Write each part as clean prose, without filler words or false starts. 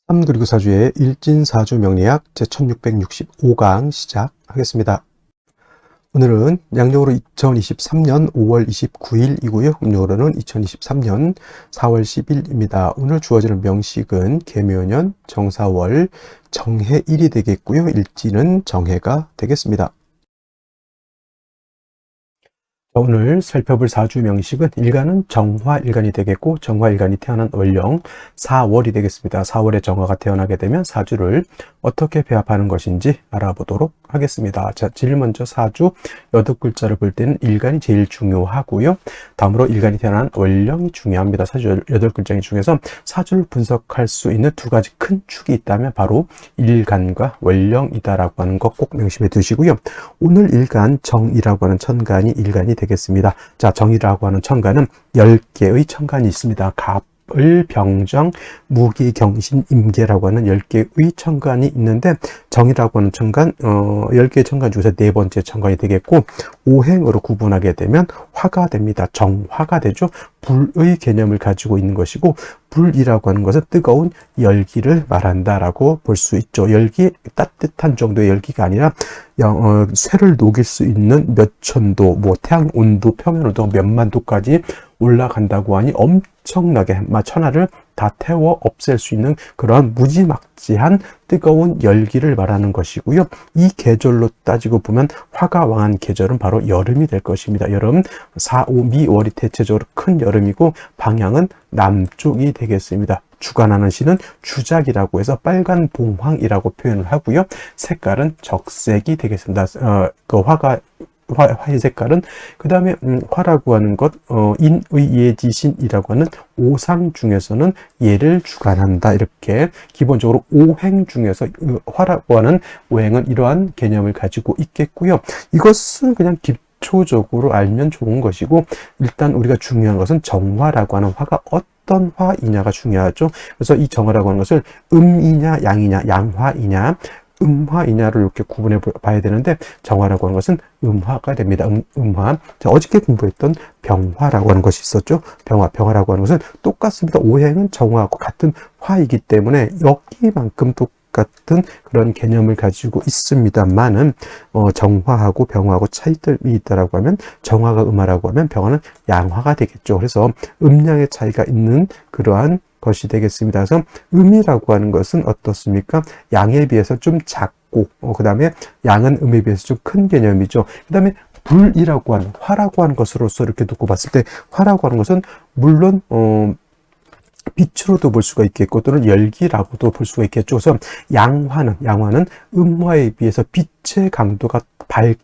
3 그리고 4주의 일진사주 명리학 제1665강 시작하겠습니다. 오늘은 양력으로 2023년 5월 29일이고요. 음력으로는 2023년 4월 10일입니다. 오늘 주어지는 명식은 계묘년 정사월 정해일이 되겠고요. 일지는 정해가 되겠습니다. 오늘 살펴볼 사주 명식은 일간은 정화일간이 되겠고, 정화일간이 태어난 월령 4월이 되겠습니다. 4월에 정화가 태어나게 되면 사주를 어떻게 배합하는 것인지 알아보도록 하겠습니다. 자, 제일 먼저 사주 8글자를 볼 때는 일간이 제일 중요하고요. 다음으로 일간이 태어난 월령이 중요합니다. 사주 8글자 중에서 사주를 분석할 수 있는 두 가지 큰 축이 있다면 바로 일간과 월령이다라고 하는 거 꼭 명심해 두시고요. 오늘 일간 정이라고 하는 천간이 일간이 되겠습니다. 자, 정이라고 하는 천간은 10개의 천간이 있습니다. 갑을, 병정, 무기, 경신, 임계라고 하는 10개의 천간이 있는데, 정이라고 하는 천간, 10개의 천간 중에서 네 번째 천간이 되겠고, 오행으로 구분하게 되면 화가 됩니다. 정화가 되죠. 불의 개념을 가지고 있는 것이고, 불이라고 하는 것은 뜨거운 열기를 말한다라고 볼 수 있죠. 열기, 따뜻한 정도의 열기가 아니라 쇠를 녹일 수 있는 몇 천도, 뭐 태양 온도, 표면 온도 몇만 도까지 올라간다고 하니 엄청나게 천하를 다 태워 없앨 수 있는 그런 무지막지한 뜨거운 열기를 말하는 것이고요. 이 계절로 따지고 보면 화가 왕한 계절은 바로 여름이 될 것입니다. 여름 4, 5, 미월이 대체적으로 큰 여름이고 방향은 남쪽이 되겠습니다. 주관하는 시는 주작이라고 해서 빨간 봉황이라고 표현을 하고요. 색깔은 적색이 되겠습니다. 그 화의 색깔은 그 다음에 화라고 하는 것 인의예지신이라고 하는 오상 중에서는 예를 주관한다. 이렇게 기본적으로 오행 중에서 화라고 하는 오행은 이러한 개념을 가지고 있겠고요. 이것은 그냥 기초적으로 알면 좋은 것이고, 일단 우리가 중요한 것은 정화라고 하는 화가 어떤 화이냐가 중요하죠. 그래서 이 정화라고 하는 것을 음이냐 양이냐, 양화이냐 음화이냐를 이렇게 구분해 봐야 되는데, 정화라고 하는 것은 음화가 됩니다. 음화. 자, 어저께 공부했던 병화라고 하는 것이 있었죠. 병화라고 하는 것은 똑같습니다. 오행은 정화하고 같은 화이기 때문에 여기만큼 똑같은 그런 개념을 가지고 있습니다만은, 정화하고 병화하고 차이점이 있다라고 하면, 정화가 음화라고 하면 병화는 양화가 되겠죠. 그래서 음양의 차이가 있는 그러한 것이 되겠습니다. 그래서 음이라고 하는 것은 어떻습니까? 양에 비해서 좀 작고, 그 다음에 양은 음에 비해서 좀 큰 개념이죠. 그 다음에 불이라고 하는, 화라고 하는 것으로서 이렇게 놓고 봤을 때, 화라고 하는 것은 물론 빛으로도 볼 수가 있겠고, 또는 열기라고도 볼 수가 있겠죠. 그래서 양화는 음화에 비해서 빛의 강도가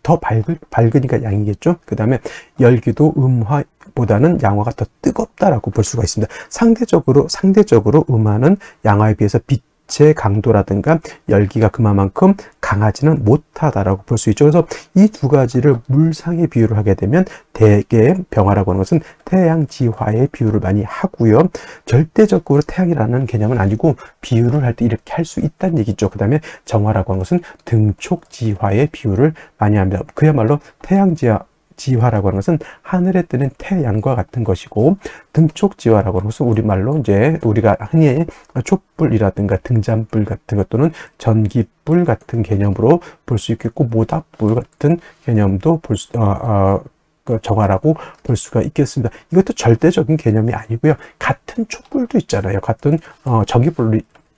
더 밝으니까 양이겠죠. 그 다음에 열기도 음화보다는 양화가 더 뜨겁다라고 볼 수가 있습니다. 상대적으로 음화는 양화에 비해서 빛의 강도라든가 열기가 그만큼 강하지는 못하다라고 볼 수 있죠. 그래서 이 두 가지를 물상의 비유를 하게 되면 대개 병화라고 하는 것은 태양지화의 비유를 많이 하고요. 절대적으로 태양이라는 개념은 아니고 비유를 할 때 이렇게 할 수 있다는 얘기죠. 그 다음에 정화라고 하는 것은 등촉지화의 비유를 많이 합니다. 그야말로 지화라고 하는 것은 하늘에 뜨는 태양과 같은 것이고, 등촉지화라고 하는 것은 우리말로 이제 우리가 흔히 촛불이라든가 등잔불 같은 것 또는 전기불 같은 개념으로 볼 수 있겠고, 모닥불 같은 개념도 정화라고 볼 수가 있겠습니다. 이것도 절대적인 개념이 아니고요. 같은 촛불도 있잖아요. 같은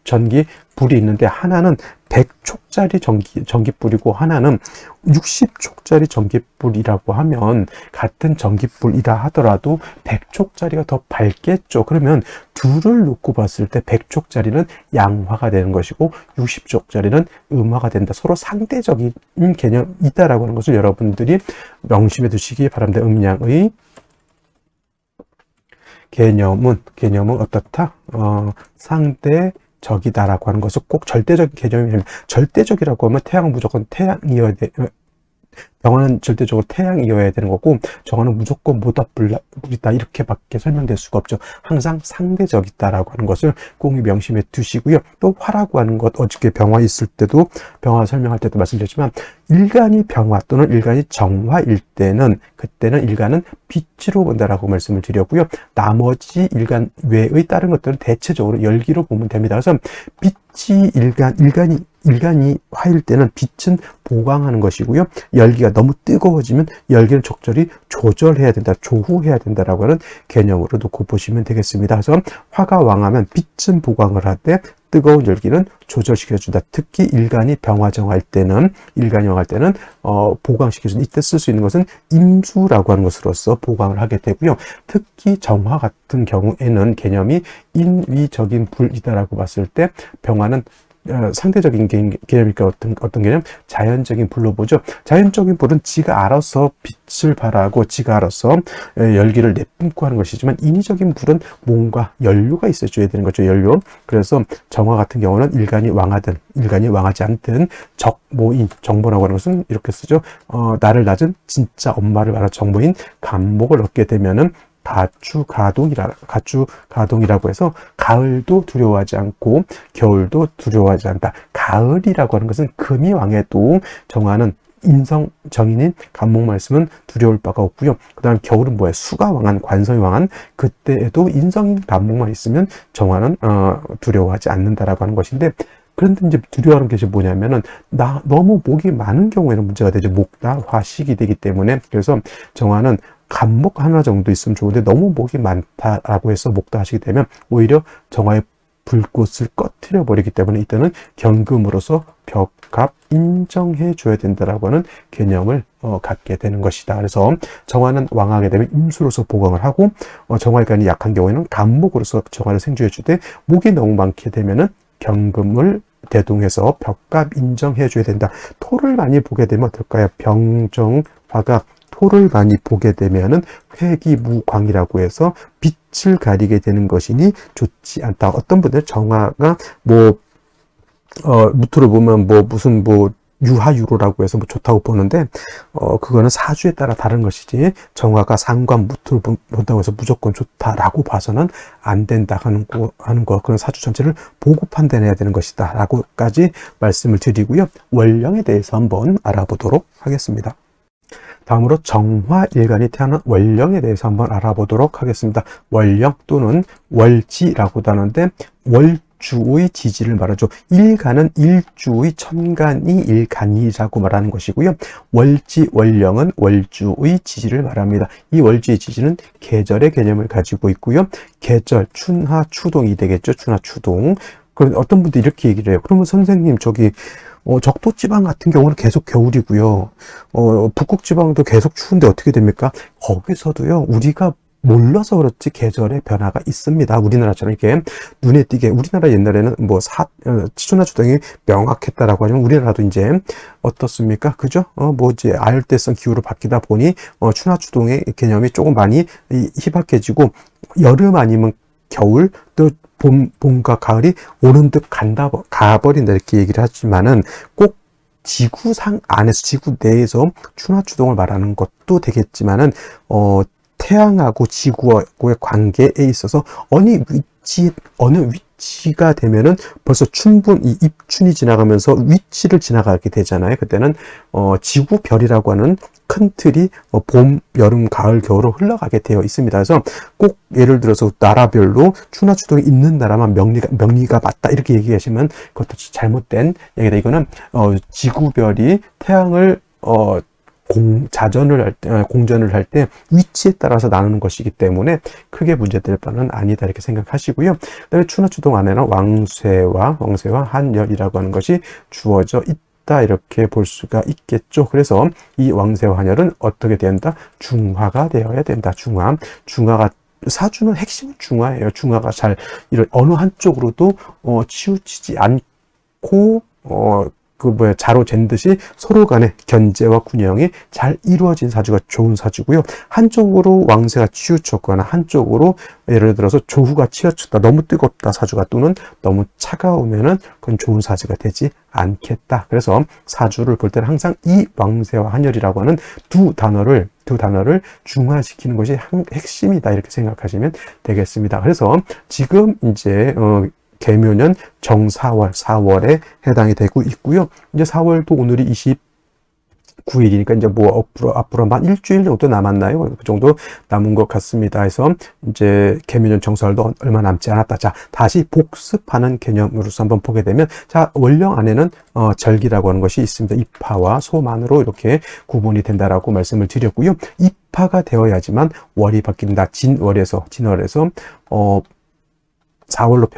전기불이 있는데 하나는 100촉짜리 전기불이고 하나는 60촉짜리 전기불이라고 하면, 같은 전기불이라 하더라도 100촉짜리가 더 밝겠죠. 그러면 둘을 놓고 봤을 때 100촉짜리는 양화가 되는 것이고 60촉짜리는 음화가 된다. 서로 상대적인 개념이 있다라고 하는 것을 여러분들이 명심해 두시기 바랍니다. 음양의 개념은 어떻다? 상대적이다라고 하는 것은 꼭 절대적인 개념이 아닙니다. 절대적이라고 하면 태양은 무조건 태양이어야 병화는 절대적으로 태양이어야 되는 거고, 정화는 무조건 뭐다 불이다 이렇게밖에 설명될 수가 없죠. 항상 상대적이다라고 하는 것을 꼭 명심해 두시고요. 또 화라고 하는 것, 어저께 병화 있을 때도, 병화 설명할 때도 말씀드렸지만, 일간이 병화 또는 일간이 정화일 때는, 그때는 일간은 빛으로 본다라고 말씀을 드렸고요. 나머지 일간 외의 다른 것들은 대체적으로 열기로 보면 됩니다. 그래서 빛이 일간이 화일 때는 빛은 보강하는 것이고요. 열기가 너무 뜨거워지면 열기를 적절히 조절해야 된다, 조후해야 된다라고 하는 개념으로 놓고 보시면 되겠습니다. 그래서 화가 왕하면 빛은 보강을 하되 뜨거운 열기는 조절시켜준다. 특히 일간이 병화정화할 때는, 보강시켜준다. 이때 쓸 수 있는 것은 임수라고 하는 것으로서 보강을 하게 되고요. 특히 정화 같은 경우에는 개념이 인위적인 불이다라고 봤을 때 병화는 상대적인 개념이니까 어떤 개념? 자연적인 불로 보죠. 자연적인 불은 지가 알아서 빛을 발하고 지가 알아서 열기를 내뿜고 하는 것이지만, 인위적인 불은 뭔가 연료가 있어줘야 되는 거죠. 연료. 그래서 정화 같은 경우는 일간이 왕하든 일간이 왕하지 않든 적모인, 정모라고 하는 것은 이렇게 쓰죠. 나를 낳은 진짜 엄마를 말하는 정모인 간목을 얻게 되면은 가축가동이라고 해서 가을도 두려워하지 않고 겨울도 두려워하지 않다. 가을이라고 하는 것은 금이 왕해도 정화는 인성 정인인 간목 말씀은 두려울 바가 없고요. 그 다음 겨울은 뭐예요? 수가 왕한, 관성이 왕한 그때에도 인성인 간목만 있으면 정화는 두려워하지 않는다라고 하는 것인데, 그런데 이제 두려워하는 것이 뭐냐면은, 너무 목이 많은 경우에는 문제가 되죠. 목다 화식이 되기 때문에. 그래서 정화는 간목 하나 정도 있으면 좋은데, 너무 목이 많다라고 해서 목다 하시게 되면 오히려 정화의 불꽃을 꺼트려 버리기 때문에, 이때는 경금으로서 벽갑 인정해 줘야 된다라고 하는 개념을 갖게 되는 것이다. 그래서 정화는 왕하게 되면 임수로서 보강을 하고, 정화일간이 약한 경우에는 간목으로서 정화를 생주해 주되, 목이 너무 많게 되면은 경금을 대동해서 벽갑 인정해 줘야 된다. 토를 많이 보게 되면 어떨까요? 병정화가 토를 많이 보게 되면은 회기무광이라고 해서 빛을 가리게 되는 것이니 좋지 않다. 어떤 분들은 정화가 무토를 보면 유하유로라고 해서 좋다고 보는데, 그거는 사주에 따라 다른 것이지, 정화가 상관 무토를 본다고 해서 무조건 좋다라고 봐서는 안 된다 하는 거, 그런 사주 전체를 보고 판단해야 되는 것이다 라고까지 말씀을 드리고요. 월령에 대해서 한번 알아보도록 하겠습니다. 다음으로 정화일간이 태어난 월령에 대해서 한번 알아보도록 하겠습니다. 월령 또는 월지라고도 하는데, 월주의 지지를 말하죠. 일간은 일주의 천간이 일간이라고 말하는 것이고요. 월지, 월령은 월주의 지지를 말합니다. 이 월지의 지지는 계절의 개념을 가지고 있고요. 계절, 춘하, 추동이 되겠죠. 춘하, 추동. 그럼 어떤 분들이 이렇게 얘기를 해요. 그러면 선생님, 적도지방 같은 경우는 계속 겨울이고요. 북극지방도 계속 추운데 어떻게 됩니까? 거기서도요, 우리가 몰라서 그렇지 계절의 변화가 있습니다. 우리나라처럼 이렇게 눈에 띄게, 우리나라 옛날에는 추나 추동이 명확했다라고 하면, 우리나라도 이제 어떻습니까? 그죠? 아열대성 기후로 바뀌다 보니 추나 추동의 개념이 조금 많이 희박해지고, 여름 아니면 겨울, 또 봄과 가을이 오는 듯 가버린다 이렇게 얘기를 하지만은, 꼭 지구상 안에서, 지구 내에서 추나추동을 말하는 것도 되겠지만은, 태양하고 지구하고의 관계에 있어서 어느 위치가 되면은 벌써 이 입춘이 지나가면서 위치를 지나가게 되잖아요. 그때는 지구별이라고 하는 큰 틀이 봄, 여름, 가을, 겨울로 흘러가게 되어 있습니다. 그래서 꼭 예를 들어서 나라별로 추나추동이 있는 나라만 명리가 맞다 이렇게 얘기하시면 그것도 잘못된 얘기다. 이거는 지구별이 태양을 공전을 할 때 위치에 따라서 나누는 것이기 때문에 크게 문제될 바는 아니다 이렇게 생각하시고요. 그다음에 추나추동 안에는 왕쇠와 한열이라고 하는 것이 주어져 있다 이렇게 볼 수가 있겠죠. 그래서 이 왕쇠와 한열은 어떻게 된다? 중화가 되어야 된다. 중화가, 사주는 핵심은 중화예요. 중화가 잘 어느 한쪽으로도 치우치지 않고 자로 잰 듯이 서로 간의 견제와 균형이 잘 이루어진 사주가 좋은 사주고요. 한쪽으로 왕세가 치우쳤거나 한쪽으로 예를 들어서 조후가 치우쳤다, 너무 뜨겁다 사주가, 또는 너무 차가우면은 그건 좋은 사주가 되지 않겠다. 그래서 사주를 볼 때는 항상 이 왕세와 한열이라고 하는 두 단어를 중화시키는 것이 핵심이다, 이렇게 생각하시면 되겠습니다. 그래서 지금 이제 개묘년 정사월, 4월에 해당이 되고 있고요. 이제 4월도 오늘이 29일이니까 이제 뭐 앞으로 한 일주일 정도 남았나요? 그 정도 남은 것 같습니다. 그래서 이제 개묘년 정사월도 얼마 남지 않았다. 자, 다시 복습하는 개념으로서 한번 보게 되면, 자, 월령 안에는 절기라고 하는 것이 있습니다. 입하와 소만으로 이렇게 구분이 된다라고 말씀을 드렸고요. 입하가 되어야지만 월이 바뀐다. 진월에서 4월로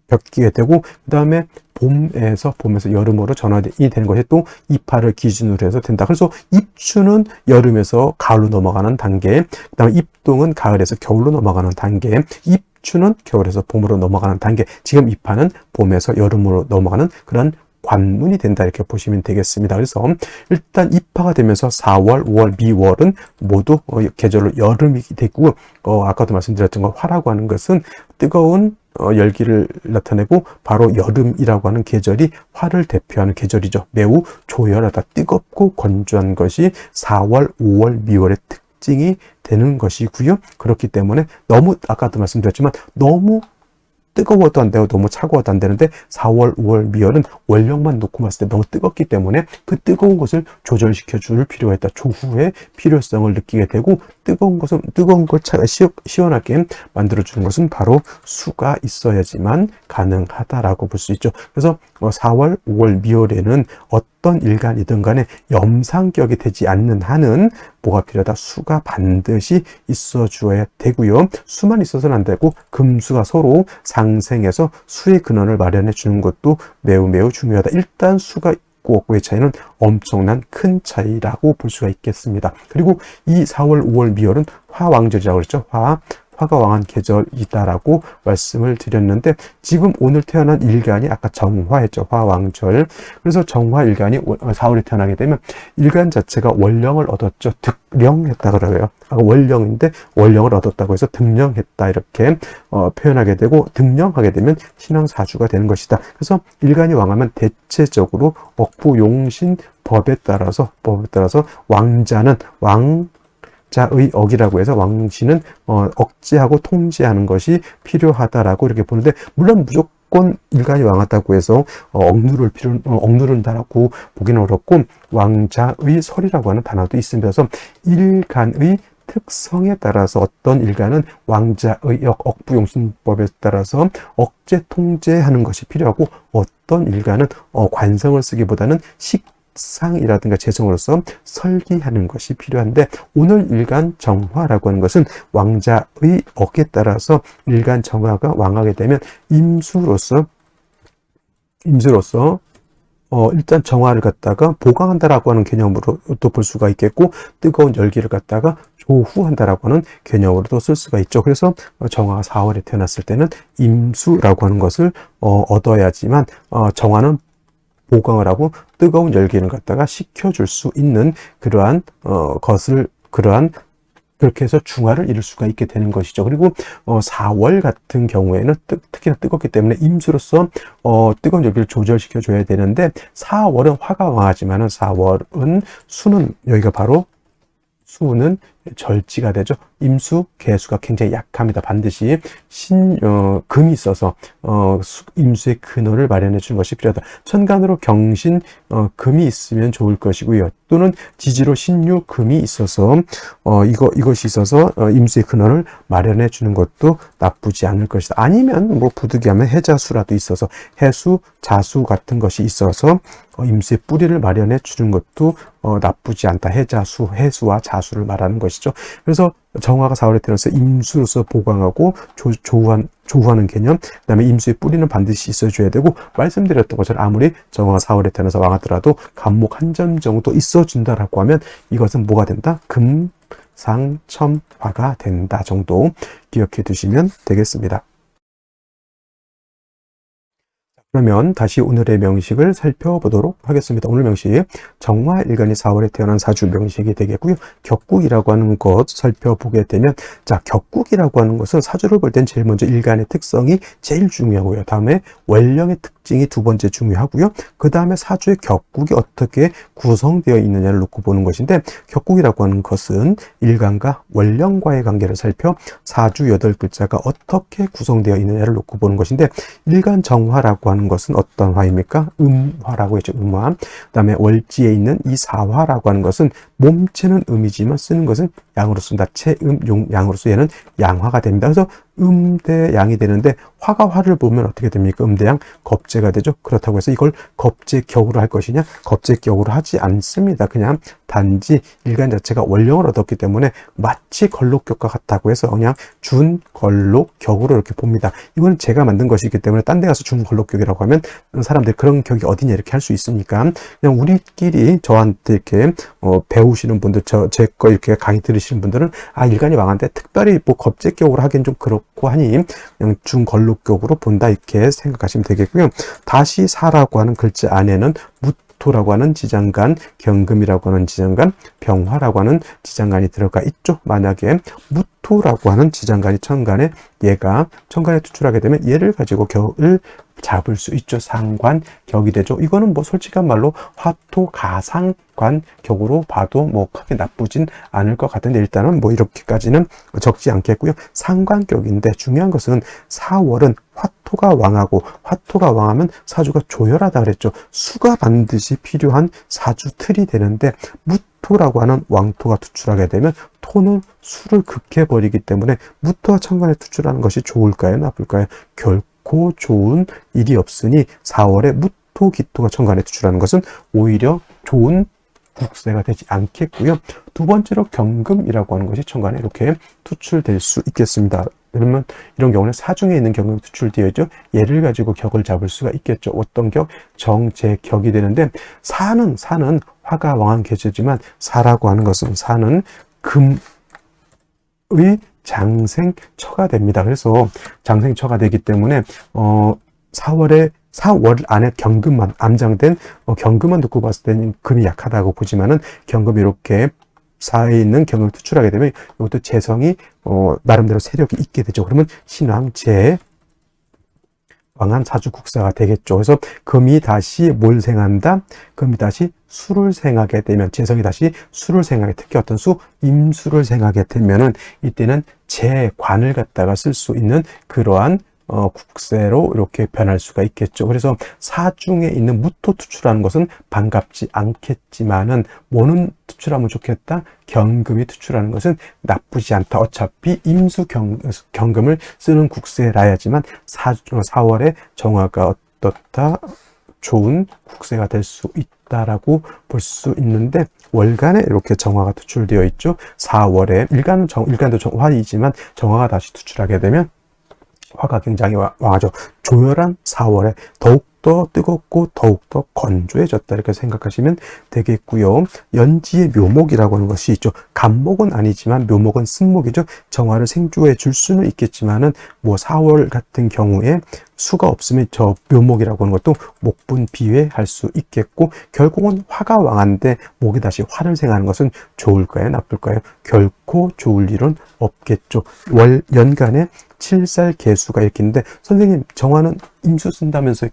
벽기게 되고, 그 다음에 봄에서 여름으로 전환이 되는 것이 또 입하를 기준으로 해서 된다. 그래서 입추는 여름에서 가을로 넘어가는 단계, 그 다음에 입동은 가을에서 겨울로 넘어가는 단계, 입추는 겨울에서 봄으로 넘어가는 단계, 지금 입하는 봄에서 여름으로 넘어가는 그런 관문이 된다, 이렇게 보시면 되겠습니다. 그래서 일단 입하가 되면서 4월, 5월, 미월은 모두 계절로 여름이 되고, 아까도 말씀드렸던 것, 화라고 하는 것은 뜨거운 열기를 나타내고, 바로 여름이라고 하는 계절이 화를 대표하는 계절이죠. 매우 조열하다, 뜨겁고 건조한 것이 4월, 5월, 미월의 특징이 되는 것이고요. 그렇기 때문에 너무, 아까도 말씀드렸지만 너무 뜨거워도 안 되고 너무 차가워도 안 되는데, 4월, 5월, 미월은 원령만 놓고 봤을 때 너무 뜨겁기 때문에 그 뜨거운 것을 조절시켜 줄 필요가 있다. 조후의 필요성을 느끼게 되고, 뜨거운 걸 시원하게 만들어 주는 것은 바로 수가 있어야지만 가능하다라고 볼 수 있죠. 그래서 4월, 5월, 미월에는 어떤 일간이든 간에 염상격이 되지 않는 한은 뭐가 필요하다? 수가 반드시 있어 주어야 되고요. 수만 있어서는 안 되고, 금수가 서로 상생해서 수의 근원을 마련해 주는 것도 매우 중요하다. 일단 수가 있고 없고의 차이는 엄청난 큰 차이라고 볼 수가 있겠습니다. 그리고 이 4월, 5월, 미월은 화왕절이라고 그랬죠. 화가 왕한 계절이다라고 말씀을 드렸는데, 지금 오늘 태어난 일간이 아까 정화했죠. 화왕절. 그래서 정화 일간이 4월에 태어나게 되면 일간 자체가 원령을 얻었죠. 득령했다 그래요. 원령인데 원령을 얻었다고 해서 득령했다, 이렇게 표현하게 되고, 득령하게 되면 신앙사주가 되는 것이다. 그래서 일간이 왕하면 대체적으로 억부용신 법에 따라서 왕자는 자의 억이라고 해서 왕신은 억제하고 통제하는 것이 필요하다라고 이렇게 보는데, 물론 무조건 일간이 왕하다고 해서 억누른다라고 보기는 어렵고, 왕자의 설이라고 하는 단어도 있습니다. 그래서 일간의 특성에 따라서 어떤 일간은 왕자의 억부용신법에 따라서 억제 통제하는 것이 필요하고, 어떤 일간은 관성을 쓰기보다는 상이라든가 재성으로서 설기하는 것이 필요한데, 오늘 일간 정화라고 하는 것은 왕자의 억에 따라서 일간 정화가 왕하게 되면 임수로서 일단 정화를 갖다가 보강한다라고 하는 개념으로 또 볼 수가 있겠고, 뜨거운 열기를 갖다가 조후한다라고 하는 개념으로도 쓸 수가 있죠. 그래서 정화가 4월에 태어났을 때는 임수라고 하는 것을 얻어야지만 정화는 보강을 하고 뜨거운 열기를 갖다가 식혀줄 수 있는 그러한 그렇게 해서 중화를 이룰 수가 있게 되는 것이죠. 그리고 4월 같은 경우에는 특히나 뜨겁기 때문에 임수로서 뜨거운 열기를 조절시켜 줘야 되는데, 4월은 화가 왕하지만은 4월은 수는, 여기가 바로 수는 절지가 되죠. 임수, 개수가 굉장히 약합니다. 반드시 금이 있어서 임수의 근원을 마련해 주는 것이 필요하다. 천간으로 경신, 금이 있으면 좋을 것이고요. 또는 지지로 신유, 금이 있어서 이것이 있어서 임수의 근원을 마련해 주는 것도 나쁘지 않을 것이다. 아니면 뭐 부득이하면 해자수라도 있어서 해수, 자수 같은 것이 있어서 임수의 뿌리를 마련해 주는 것도 나쁘지 않다. 해자수, 해수와 자수를 말하는 것이죠. 그래서 정화가 4월에 태어나서 임수로서 보강하고 조후하는 개념, 그 다음에 임수의 뿌리는 반드시 있어줘야 되고, 말씀드렸던 것처럼 아무리 정화가 4월에 태어나서 왕하더라도 간목 한 점 정도 있어준다라고 하면 이것은 뭐가 된다? 금상첨화가 된다 정도 기억해 두시면 되겠습니다. 그러면 다시 오늘의 명식을 살펴보도록 하겠습니다. 오늘 명식, 정화일간이 4월에 태어난 사주 명식이 되겠고요. 격국이라고 하는 것 살펴보게 되면, 자, 격국이라고 하는 것은 사주를 볼 땐 제일 먼저 일간의 특성이 제일 중요하고요. 다음에 원령의 특징이 두 번째 중요하고요. 그 다음에 사주의 격국이 어떻게 구성되어 있느냐를 놓고 보는 것인데, 격국이라고 하는 것은 일간과 원령과의 관계를 살펴 사주 8글자가 어떻게 구성되어 있느냐를 놓고 보는 것인데, 일간 정화라고 하는 것은 어떤 화입니까? 음화라고 했죠. 음화. 그 다음에 월지에 있는 이 사화라고 하는 것은 몸체는 음이지만 쓰는 것은 양으로 쓴다. 체음, 용, 양으로서 얘는 양화가 됩니다. 그래서 음대 양이 되는데, 화가 화를 보면 어떻게 됩니까? 음대양 겁재가 되죠. 그렇다고 해서 이걸 겁재격으로 할 것이냐? 겁재격으로 하지 않습니다. 그냥 단지 일간 자체가 원령을 얻었기 때문에 마치 걸록격과 같다고 해서 그냥 준걸록격으로 이렇게 봅니다. 이건 제가 만든 것이기 때문에 딴 데 가서 준걸록격이라고 하면 사람들이 그런 격이 어디냐 이렇게 할 수 있으니까, 그냥 우리끼리 저한테 이렇게 배우시는 분들, 제 거 이렇게 강의 들으시는 분들은 일간이 망한데 특별히 뭐 겁재격으로 하기엔 좀 그렇고 하니 그냥 준걸록격으로 본다 이렇게 생각하시면 되겠고요. 다시 사라고 하는 글자 안에는 무토라고 하는 지장간, 경금이라고 하는 지장간, 병화라고 하는 지장간이 들어가 있죠. 만약에 무토라고 하는 지장간이 천간에, 얘가 천간에 투출하게 되면 얘를 가지고 격을 잡을 수 있죠. 상관, 격이 되죠. 이거는 뭐 솔직한 말로 화토, 가상관, 격으로 봐도 뭐 크게 나쁘진 않을 것 같은데, 일단은 뭐 이렇게까지는 적지 않겠고요. 상관격인데 중요한 것은 4월은 화토가 왕하고, 화토가 왕하면 사주가 조열하다 그랬죠. 수가 반드시 필요한 사주 틀이 되는데, 무토라고 하는 왕토가 투출하게 되면 토는 수를 극해버리기 때문에 무토와 천간에 투출하는 것이 좋을까요? 나쁠까요? 결코 좋은 일이 없으니 4월에 무토, 기토가 천간에 투출하는 것은 오히려 좋은 국세가 되지 않겠고요. 두 번째로 경금이라고 하는 것이 천간에 이렇게 투출될 수 있겠습니다. 그러면 이런 경우는 사중에 있는 경금이 투출되어 있죠. 얘를 가지고 격을 잡을 수가 있겠죠. 어떤 격? 정제격이 되는데, 사는 화가 왕한 계제지만, 사라고 하는 것은, 사는 금의 장생처가 됩니다. 그래서 장생처가 되기 때문에 4월 안에 경금만 암장된 경금만 듣고 봤을 때는 금이 약하다고 보지만은, 경금이 이렇게 사에 있는 경금을 투출하게 되면 이것도 재성이 나름대로 세력이 있게 되죠. 그러면 신왕재 왕한 사주 국사가 되겠죠. 그래서 금이 다시 뭘 생한다? 금이 다시 수를 생하게 되면, 재성이 다시 수를 생하게, 특히 어떤 수? 임수를 생하게 되면은 이때는 재관을 갖다가 쓸 수 있는 그러한 국세로 이렇게 변할 수가 있겠죠. 그래서 사중에 있는 무토 투출하는 것은 반갑지 않겠지만은, 뭐는 투출하면 좋겠다? 경금이 투출하는 것은 나쁘지 않다. 어차피 임수 경금을 쓰는 국세라야지만 4월에 정화가 어떻다? 좋은 국세가 될 수 있다라고 볼 수 있는데, 월간에 이렇게 정화가 투출되어 있죠. 4월에 일간도 화이지만 정화가 다시 투출하게 되면 화가 굉장히 왕하죠. 조열한 4월에 더욱더 뜨겁고 더욱더 건조해졌다 이렇게 생각하시면 되겠고요. 연지의 묘목이라고 하는 것이 있죠. 간목은 아니지만 묘목은 쓴목이죠. 정화를 생주해 줄 수는 있겠지만은, 뭐 4월 같은 경우에 수가 없으면 저 묘목이라고 하는 것도 목분 비회할 수 있겠고, 결국은 화가 왕한데 목이 다시 화를 생하는 것은 좋을까요? 나쁠까요? 결코 좋을 일은 없겠죠. 연간에 7살 개수가 이렇게 있는데, 선생님 정화는 임수 쓴다면서요?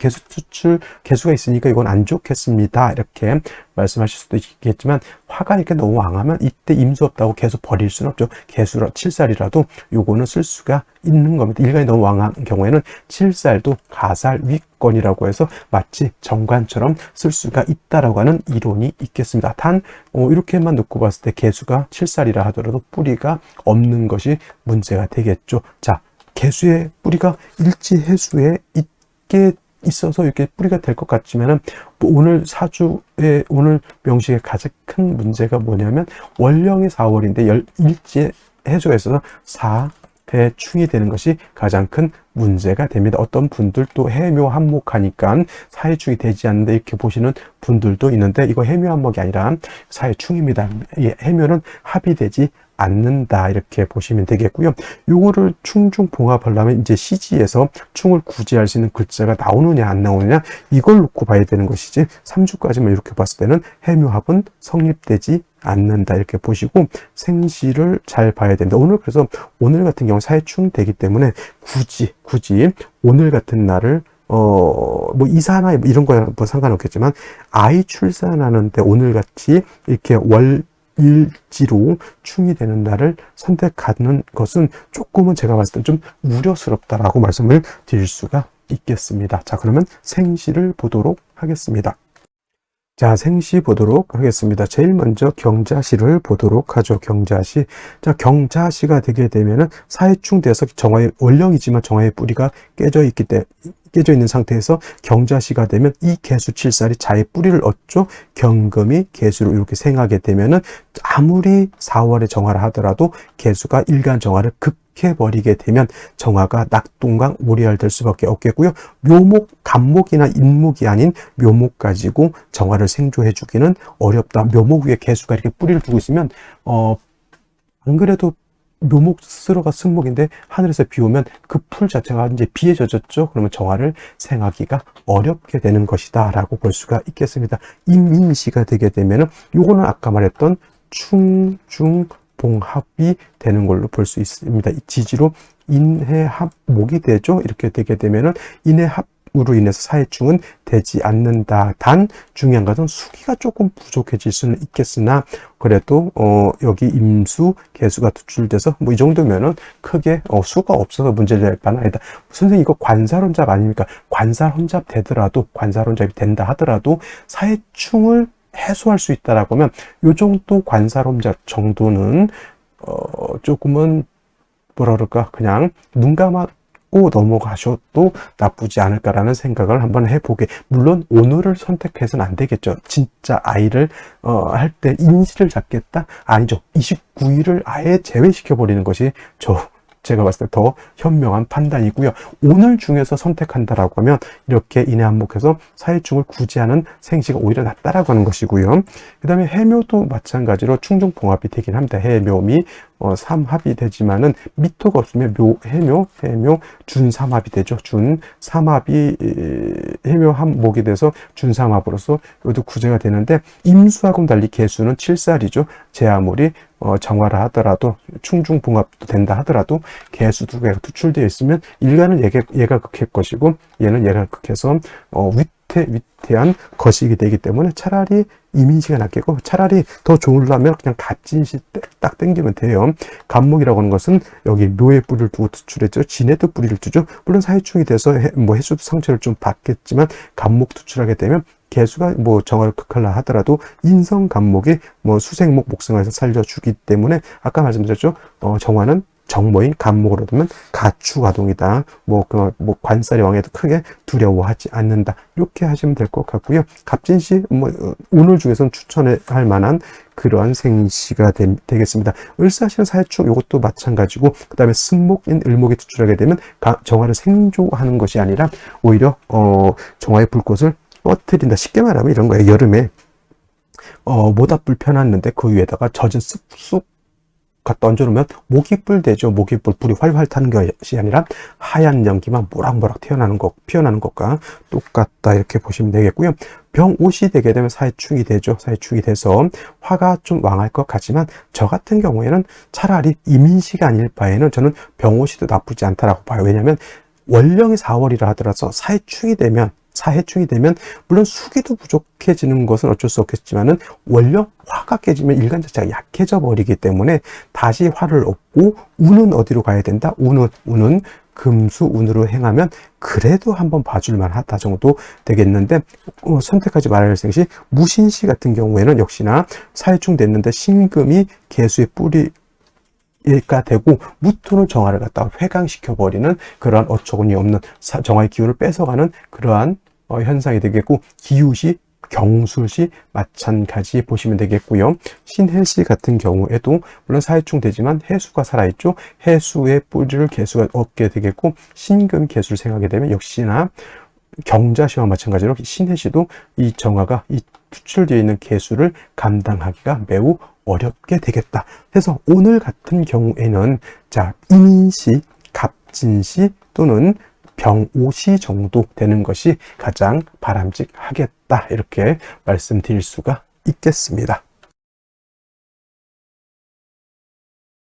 개수가 있으니까 이건 안 좋겠습니다. 이렇게 말씀하실 수도 있겠지만, 화가 이렇게 너무 왕하면 이때 임수 없다고 계속 버릴 수는 없죠. 개수로 7살이라도 요거는 쓸 수가 있는 겁니다. 일간이 너무 왕한 경우에는 7살도 가살 위권이라고 해서 마치 정관처럼 쓸 수가 있다라고 하는 이론이 있겠습니다. 단 이렇게만 놓고 봤을 때 개수가 7살이라 하더라도 뿌리가 없는 것이 문제가 되겠죠. 자, 개수의 뿌리가 일지해수에 있게 있어서 이렇게 뿌리가 될 것 같지만은, 오늘 사주의 오늘 명식의 가장 큰 문제가 뭐냐면, 월령이 4월인데 일지에 해수가 있어서 4배충이 되는 것이 가장 큰 문제가 됩니다. 어떤 분들도 해묘 한목하니까 사해충이 되지 않는데 이렇게 보시는 분들도 있는데, 이거 해묘 한목이 아니라 사해충입니다. 해묘는 합이 되지 않는다 이렇게 보시면 되겠고요. 요거를 충중 봉합하려면 이제 시지에서 충을 구제할 수 있는 글자가 나오느냐 안 나오느냐 이걸 놓고 봐야 되는 것이지 3주까지만 이렇게 봤을 때는 해묘합은 성립되지 않는다 이렇게 보시고 생시를 잘 봐야 됩니다. 오늘 그래서 오늘 같은 경우 사해충 되기 때문에 굳이 오늘 같은 날을 뭐 이사나 이런 거야 뭐 상관없겠지만 아이 출산하는데 오늘 같이 이렇게 일지로 충이 되는 날을 선택하는 것은 조금은 제가 봤을 때 좀 우려스럽다라고 말씀을 드릴 수가 있겠습니다. 자, 그러면 생시를 보도록 하겠습니다. 자, 생시 보도록 하겠습니다. 제일 먼저 경자시를 보도록 하죠. 경자시. 자, 경자시가 되게 되면은 사해충 돼서 정화의 원령이지만 정화의 뿌리가 깨져 있는 상태에서 경자시가 되면 이 개수 7살이 자의 뿌리를 얻죠. 경금이 개수로 이렇게 생하게 되면은 아무리 4월에 정화를 하더라도 개수가 일간 정화를 극해버리게 되면 정화가 낙동강 오리알 될 수밖에 없겠고요. 묘목, 간목이나 인목이 아닌 묘목 가지고 정화를 생조해 주기는 어렵다. 묘목 위에 개수가 이렇게 뿌리를 두고 있으면 안 그래도 묘목 스스로가 승목인데 하늘에서 비 오면 그 풀 자체가 이제 비에 젖었죠. 그러면 정화를 생하기가 어렵게 되는 것이다 라고 볼 수가 있겠습니다. 임인시가 되게 되면은 요거는 아까 말했던 충중봉합이 되는 걸로 볼 수 있습니다. 이 지지로 인해합목이 되죠. 이렇게 되게 되면은 인해합으로 인해서 사해충은 되지 않는다. 단 중요한 것은 수기가 조금 부족해질 수는 있겠으나 그래도 여기 임수 개수가 투출돼서 뭐 이 정도면은 크게 수가 없어서 문제를 낼 바는 아니다. 선생님 이거 관살혼잡 아닙니까? 관살혼잡 되더라도 관살혼잡이 된다 하더라도 사해충을 해소할 수 있다라고 하면 요 정도 관살혼잡 정도는 조금은 뭐라 그럴까 그냥 눈 감아 넘어가셔도 나쁘지 않을까라는 생각을 한번 해보게. 물론 오늘을 선택해서는 안 되겠죠. 진짜 아이를 할 때 인시를 잡겠다? 아니죠. 29일을 아예 제외시켜 버리는 것이 제가 봤을 때 더 현명한 판단이고요. 오늘 중에서 선택한다라고 하면 이렇게 인해한목해서 사해충을 구제하는 생시가 오히려 낫다라고 하는 것이고요. 그 다음에 해묘도 마찬가지로 충중봉합이 되긴 합니다. 해묘미 삼합이 되지만은 미토가 없으면 해묘 준삼합이 되죠. 준삼합이 해묘합목이 돼서 준삼합으로서 이것도 구제가 되는데 임수하고는 달리 개수는 7살이죠. 제 아무리 정화를 하더라도 충중봉합도 된다 하더라도 개수 두 개가 투출되어 있으면 일간은 얘가 극할 것이고 얘는 얘가 극해서 위태한 거식이 되기 때문에 차라리 이민시가 낫겠고 차라리 더 좋으려면 그냥 갑진시 딱 땡기면 돼요. 간목이라고 하는 것은 여기 묘의 뿌리를 두고 투출했죠. 진에도 뿌리를 두죠. 물론 사해충이 돼서 해수도 상처를 좀 받겠지만 간목 투출하게 되면 개수가 뭐 정화를 극하려 하더라도 인성 간목이 뭐 수생목 목성에서 살려주기 때문에 아까 말씀드렸죠. 정화는 정모인 간목으로 두면 가추가동이다. 관살이 왕에도 크게 두려워하지 않는다. 이렇게 하시면 될 것 같고요. 갑진시 오늘 중에서는 추천할 만한 그러한 생시가 되겠습니다. 을사시는 사해충 이것도 마찬가지고 그 다음에 승목인 을목이 투출하게 되면 정화를 생조하는 것이 아니라 오히려 정화의 불꽃을 꺼트린다. 쉽게 말하면 이런 거예요. 여름에 모닥불 펴놨는데 그 위에다가 젖은 쑥쑥 갖다 얹어놓으면 모기불 되죠. 모기불 불이 활활 타는 것이 아니라 하얀 연기만 모락모락 피어나는 것과 똑같다 이렇게 보시면 되겠고요. 병옷이 되게 되면 사해충이 되죠. 사해충이 돼서 화가 좀 왕할 것 같지만 저 같은 경우에는 차라리 이민시가 아닐 바에는 저는 병옷이 더 나쁘지 않다라고 봐요. 왜냐하면 원령이 4월이라 하더라도 사해충이 되면 물론 수기도 부족해지는 것은 어쩔 수 없겠지만은 원령 화가 깨지면 일간 자체가 약해져 버리기 때문에 다시 화를 얻고 운은 어디로 가야 된다? 운은 금수 운으로 행하면 그래도 한번 봐줄 만하다 정도 되겠는데 선택하지 말아야 할 생시 무신시 같은 경우에는 역시나 사해충 됐는데 신금이 개수의 뿌리 가 되고 무토는 정화를 갖다가 회강시켜 버리는 그러한 어처구니 없는 정화의 기운을 뺏어가는 그러한 현상이 되겠고 기우시 경술시 마찬가지 보시면 되겠고요. 신해시 같은 경우에도 물론 사해충 되지만 해수가 살아있죠. 해수의 뿌리를 개수가 얻게 되겠고 신금이 개수를 생하게 되면 역시나 경자시와 마찬가지로 신해시도 이 정화가 이 투출되어 있는 개수를 감당하기가 매우 어렵게 되겠다. 그래서 오늘 같은 경우에는 자, 임인시, 갑진시 또는 병오시 정도 되는 것이 가장 바람직하겠다. 이렇게 말씀드릴 수가 있겠습니다.